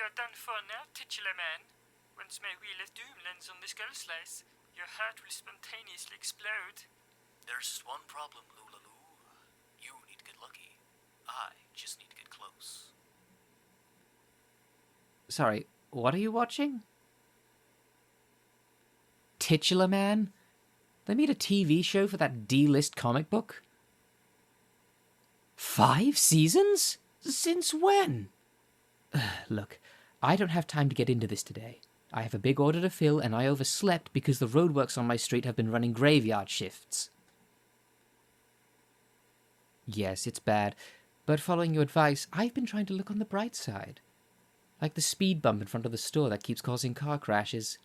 You're done for now, titular man. Once my wheel of doom lands on the skull slice, your heart will spontaneously explode. There's just one problem, Lulalu. You need to get lucky. I just need to get close. Sorry, what are you watching? Titular Man? They made a TV show for that D-list comic book? 5 seasons? Since when? Look, I don't have time to get into this today. I have a big order to fill, and I overslept because the roadworks on my street have been running graveyard shifts. Yes, it's bad, but following your advice, I've been trying to look on the bright side. Like the speed bump in front of the store that keeps causing car crashes.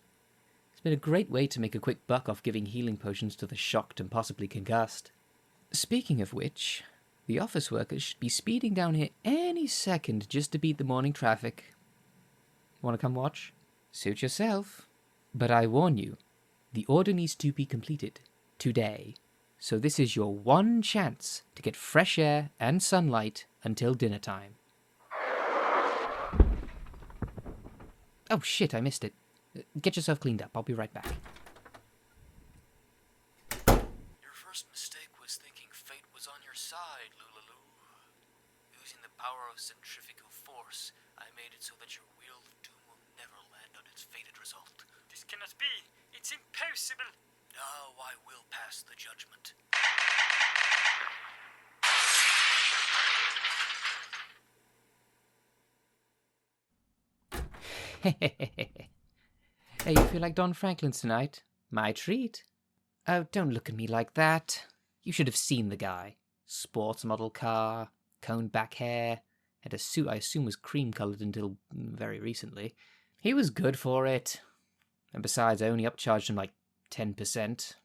It's been a great way to make a quick buck off giving healing potions to the shocked and possibly concussed. Speaking of which, the office workers should be speeding down here any second just to beat the morning traffic. Want to come watch? Suit yourself. But I warn you, the order needs to be completed today. So this is your one chance to get fresh air and sunlight until dinner time. Oh shit, I missed it. Get yourself cleaned up. I'll be right back. Your first mistake was thinking fate was on your side, Lulalu. Using the power of centrifugal force, I made it so that your wheel of doom will never land on its fated result. This cannot be. It's impossible. Now I will pass the judgment. Hey, you feel like Don Franklin's tonight? My treat. Oh, don't look at me like that. You should have seen the guy. Sports model car, coned back hair, and a suit I assume was cream-coloured until very recently. He was good for it. And besides, I only upcharged him like 10%.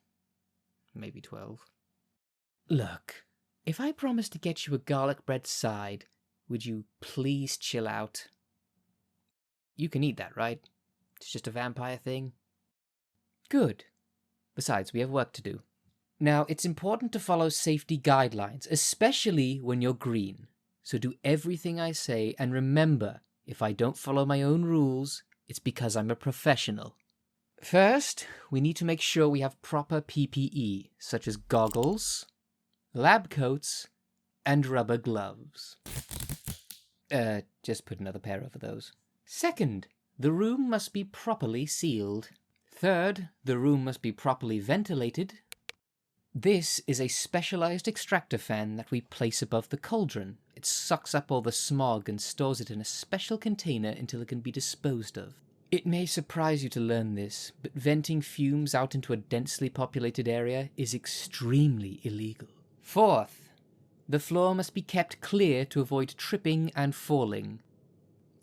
Maybe 12. Look, if I promised to get you a garlic bread side, would you please chill out? You can eat that, right? It's just a vampire thing. Good. Besides, we have work to do. Now, it's important to follow safety guidelines, especially when you're green. So do everything I say, and remember, if I don't follow my own rules, it's because I'm a professional. First, we need to make sure we have proper PPE, such as goggles, lab coats, and rubber gloves. Just put another pair over those. Second, the room must be properly sealed. Third, the room must be properly ventilated. This is a specialized extractor fan that we place above the cauldron. It sucks up all the smog and stores it in a special container until it can be disposed of. It may surprise you to learn this, but venting fumes out into a densely populated area is extremely illegal. Fourth, the floor must be kept clear to avoid tripping and falling.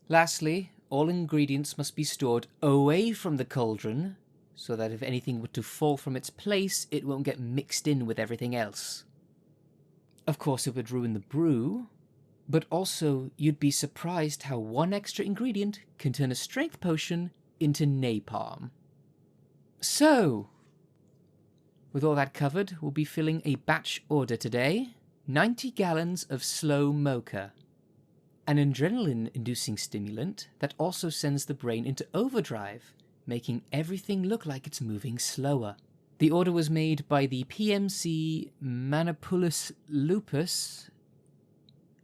Lastly, all ingredients must be stored away from the cauldron, so that if anything were to fall from its place, it won't get mixed in with everything else. Of course, it would ruin the brew, but also you'd be surprised how one extra ingredient can turn a strength potion into napalm. So, with all that covered, we'll be filling a batch order today. 90 gallons of slow mocha. An adrenaline-inducing stimulant that also sends the brain into overdrive, making everything look like it's moving slower. The order was made by the PMC Manipulus Lupus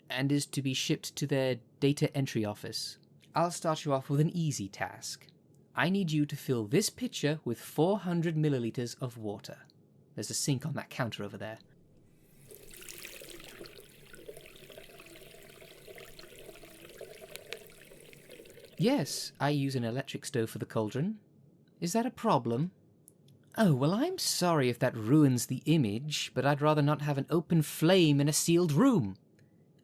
and is to be shipped to their data entry office. I'll start you off with an easy task. I need you to fill this pitcher with 400 milliliters of water. There's a sink on that counter over there. Yes, I use an electric stove for the cauldron. Is that a problem? Oh, well, I'm sorry if that ruins the image, but I'd rather not have an open flame in a sealed room.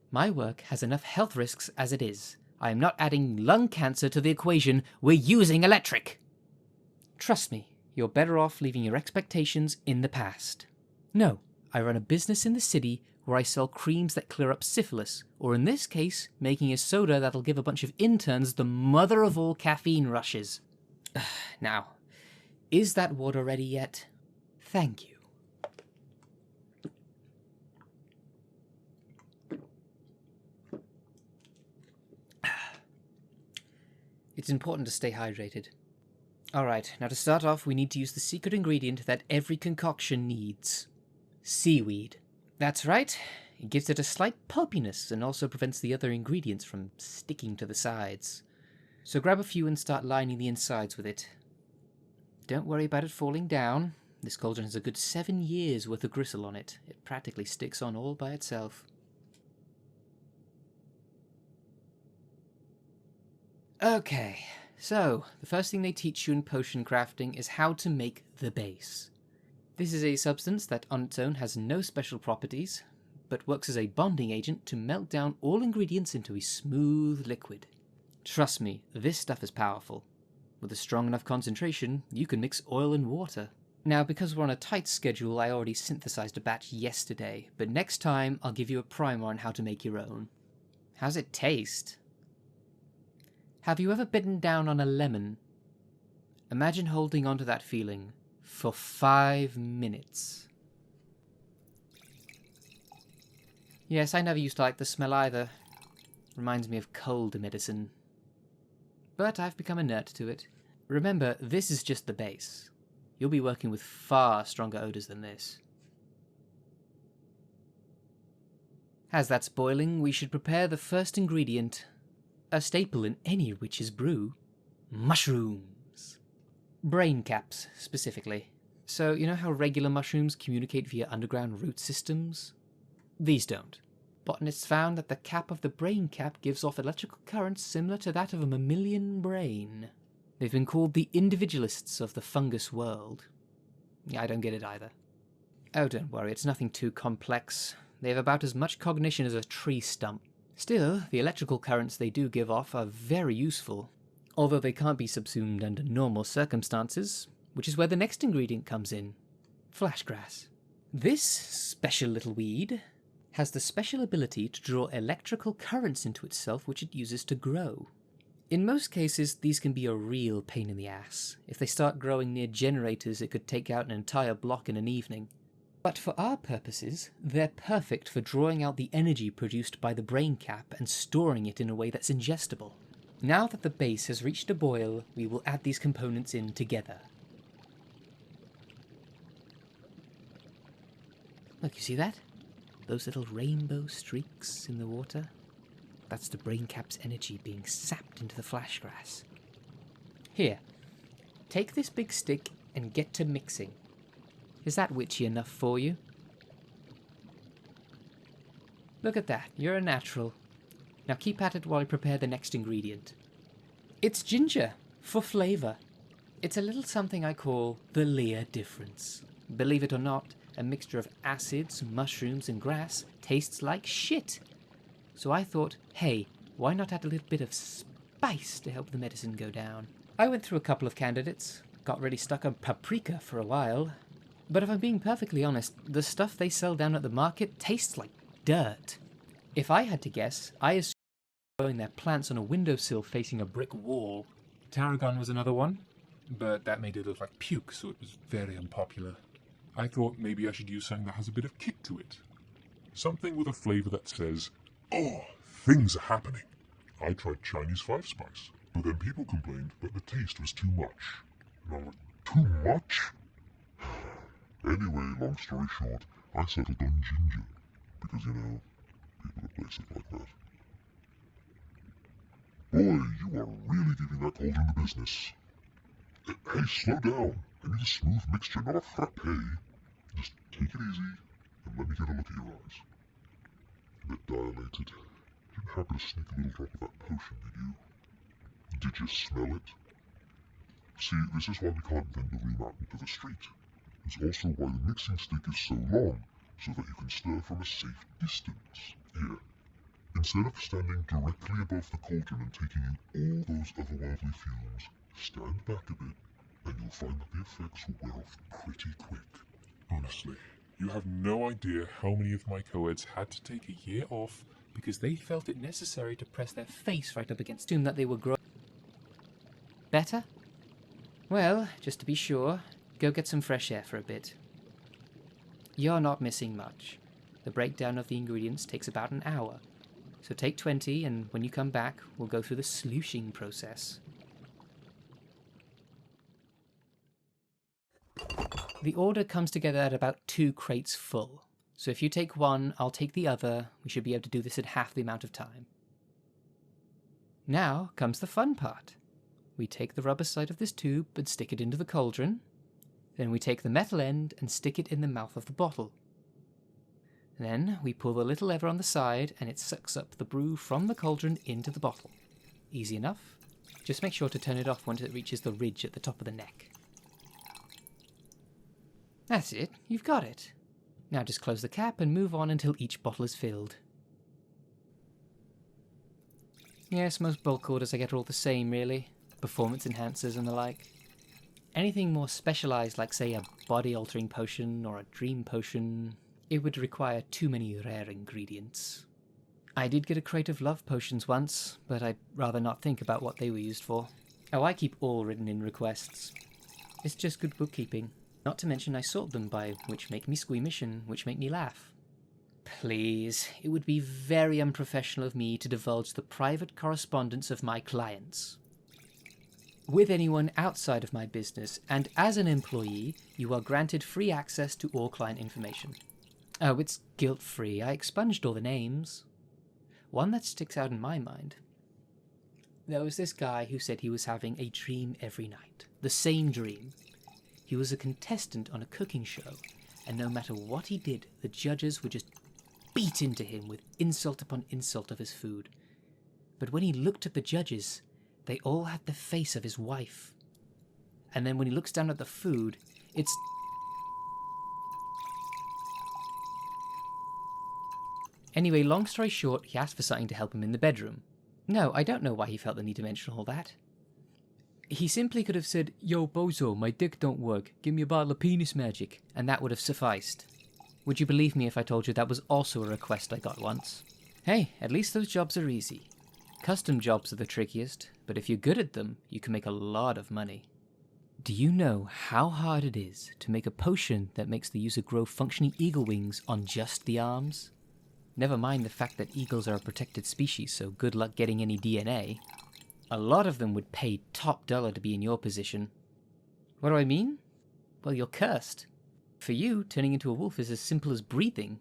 My work has enough health risks as it is. I am not adding lung cancer to the equation. We're using electric. Trust me, you're better off leaving your expectations in the past. No, I run a business in the city where I sell creams that clear up syphilis, or in this case, making a soda that'll give a bunch of interns the mother of all caffeine rushes. Now, is that water ready yet? Thank you. It's important to stay hydrated. Alright, now to start off, we need to use the secret ingredient that every concoction needs. Seaweed. That's right. It gives it a slight pulpiness and also prevents the other ingredients from sticking to the sides. So grab a few and start lining the insides with it. Don't worry about it falling down. This cauldron has a good 7 years worth of gristle on it. It practically sticks on all by itself. Okay, so the first thing they teach you in potion crafting is how to make the base. This is a substance that on its own has no special properties, but works as a bonding agent to melt down all ingredients into a smooth liquid. Trust me, this stuff is powerful. With a strong enough concentration, you can mix oil and water. Now, because we're on a tight schedule, I already synthesized a batch yesterday, but next time I'll give you a primer on how to make your own. How's it taste? Have you ever bitten down on a lemon? Imagine holding on to that feeling for 5 minutes. Yes, I never used to like the smell either. Reminds me of cold medicine. But I've become inert to it. Remember, this is just the base. You'll be working with far stronger odors than this. As that's boiling, we should prepare the first ingredient, a staple in any witch's brew: mushrooms. Brain caps, specifically. So, you know how regular mushrooms communicate via underground root systems? These don't. Botanists found that the cap of the brain cap gives off electrical currents similar to that of a mammalian brain. They've been called the individualists of the fungus world. Yeah, I don't get it either. Oh, don't worry, it's nothing too complex. They have about as much cognition as a tree stump. Still, the electrical currents they do give off are very useful, although they can't be subsumed under normal circumstances, which is where the next ingredient comes in: flashgrass. This special little weed has the special ability to draw electrical currents into itself, which it uses to grow. In most cases, these can be a real pain in the ass. If they start growing near generators, it could take out an entire block in an evening. But for our purposes, they're perfect for drawing out the energy produced by the brain cap and storing it in a way that's ingestible. Now that the base has reached a boil, we will add these components in together. Look, you see that? Those little rainbow streaks in the water? That's the brain cap's energy being sapped into the flashgrass. Here, take this big stick and get to mixing. Is that witchy enough for you? Look at that, you're a natural. Now keep at it while I prepare the next ingredient. It's ginger, for flavour. It's a little something I call the Lear difference. Believe it or not, a mixture of acids, mushrooms and grass tastes like shit. So I thought, hey, why not add a little bit of spice to help the medicine go down? I went through a couple of candidates, got really stuck on paprika for a while, but if I'm being perfectly honest, the stuff they sell down at the market tastes like dirt. If I had to guess, I assume growing their plants on a windowsill facing a brick wall. Tarragon was another one, but that made it look like puke, so it was very unpopular. I thought maybe I should use something that has a bit of kick to it. Something with a flavour that says, "Oh, things are happening." I tried Chinese 5-spice, but then people complained that the taste was too much. And I'm like, too much? Anyway, long story short, I settled on ginger, because, you know, people are basic like that. Boy, you are really giving that cauldron the business. Hey, slow down. I need a smooth mixture, not a frappe. Just take it easy, and let me get a look at your eyes. A bit dilated. You didn't happen to sneak a little drop of that potion, did you? Did you smell it? See, this is why we can't bring the room out into the street. It's also why the mixing stick is so long, so that you can stir from a safe distance. Here, instead of standing directly above the cauldron and taking in all those otherworldly fumes, stand back a bit, and you'll find that the effects will wear off pretty quick. Honestly, you have no idea how many of my co-eds had to take a year off because they felt it necessary to press their face right up against Assume that they were growing. Better? Well, just to be sure, go get some fresh air for a bit. You're not missing much. The breakdown of the ingredients takes about an hour. So take 20, and when you come back, we'll go through the sluicing process. The order comes together at about 2 crates full. So if you take one, I'll take the other. We should be able to do this in half the amount of time. Now comes the fun part. We take the rubber side of this tube and stick it into the cauldron. Then we take the metal end and stick it in the mouth of the bottle. Then we pull the little lever on the side and it sucks up the brew from the cauldron into the bottle. Easy enough. Just make sure to turn it off once it reaches the ridge at the top of the neck. That's it, you've got it. Now just close the cap and move on until each bottle is filled. Yes, most bulk orders I get are all the same, really. Performance enhancers and the like. Anything more specialised, like say a body-altering potion or a dream potion, it would require too many rare ingredients. I did get a crate of love potions once, but I'd rather not think about what they were used for. Oh, I keep all written in requests. It's just good bookkeeping. Not to mention I sort them by which make me squeamish and which make me laugh. Please, it would be very unprofessional of me to divulge the private correspondence of my clients. With anyone outside of my business, and as an employee, you are granted free access to all client information. Oh, it's guilt-free. I expunged all the names. One that sticks out in my mind. There was this guy who said he was having a dream every night. The same dream. He was a contestant on a cooking show, and no matter what he did, the judges would just beat into him with insult upon insult of his food. But when he looked at the judges, they all had the face of his wife. And then when he looks down at the food, it's... Anyway, long story short, he asked for something to help him in the bedroom. No, I don't know why he felt the need to mention all that. He simply could have said, "Yo, bozo, my dick don't work. Give me a bottle of penis magic," and that would have sufficed. Would you believe me if I told you that was also a request I got once? Hey, at least those jobs are easy. Custom jobs are the trickiest, but if you're good at them, you can make a lot of money. Do you know how hard it is to make a potion that makes the user grow functioning eagle wings on just the arms? Never mind the fact that eagles are a protected species, so good luck getting any DNA. A lot of them would pay top dollar to be in your position. What do I mean? Well, you're cursed. For you, turning into a wolf is as simple as breathing.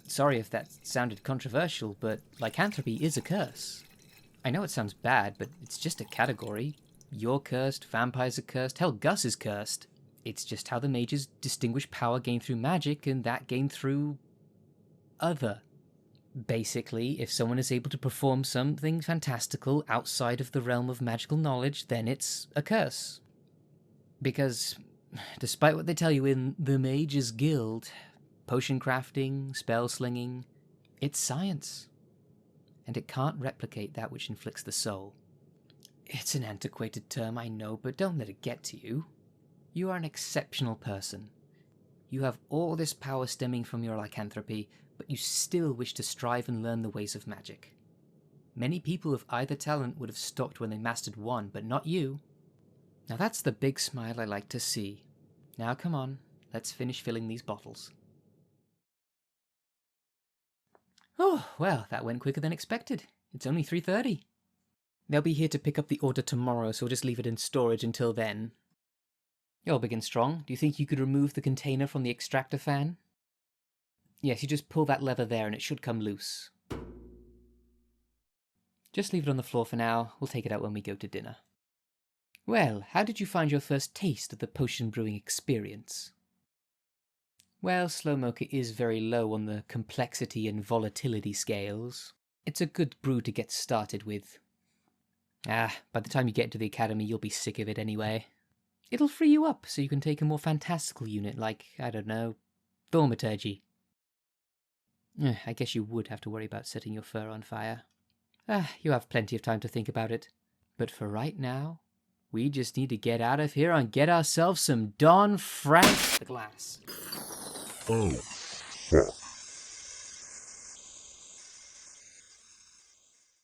Sorry if that sounded controversial, but lycanthropy is a curse. I know it sounds bad, but it's just a category. You're cursed, vampires are cursed, hell, Gus is cursed. It's just how the mages distinguish power gained through magic and that gained through... other. Basically, if someone is able to perform something fantastical outside of the realm of magical knowledge, then it's a curse. Because, despite what they tell you in the Mages Guild, potion crafting, spell slinging, it's science. And it can't replicate that which inflicts the soul. It's an antiquated term, I know, but don't let it get to you. You are an exceptional person. You have all this power stemming from your lycanthropy, but you still wish to strive and learn the ways of magic. Many people of either talent would have stopped when they mastered one, but not you. Now that's the big smile I like to see. Now come on, let's finish filling these bottles. Oh, well, that went quicker than expected. It's only 3:30. They'll be here to pick up the order tomorrow, so we'll just leave it in storage until then. You're big and strong. Do you think you could remove the container from the extractor fan? Yes, you just pull that lever there and it should come loose. Just leave it on the floor for now. We'll take it out when we go to dinner. Well, how did you find your first taste of the potion brewing experience? Well, Slowmoker is very low on the complexity and volatility scales. It's a good brew to get started with. By the time you get to the academy, you'll be sick of it anyway. It'll free you up so you can take a more fantastical unit like, I don't know, thaumaturgy. I guess you would have to worry about setting your fur on fire. You have plenty of time to think about it. But for right now, we just need to get out of here and get ourselves some Don Frank the glass. Oh, fuck.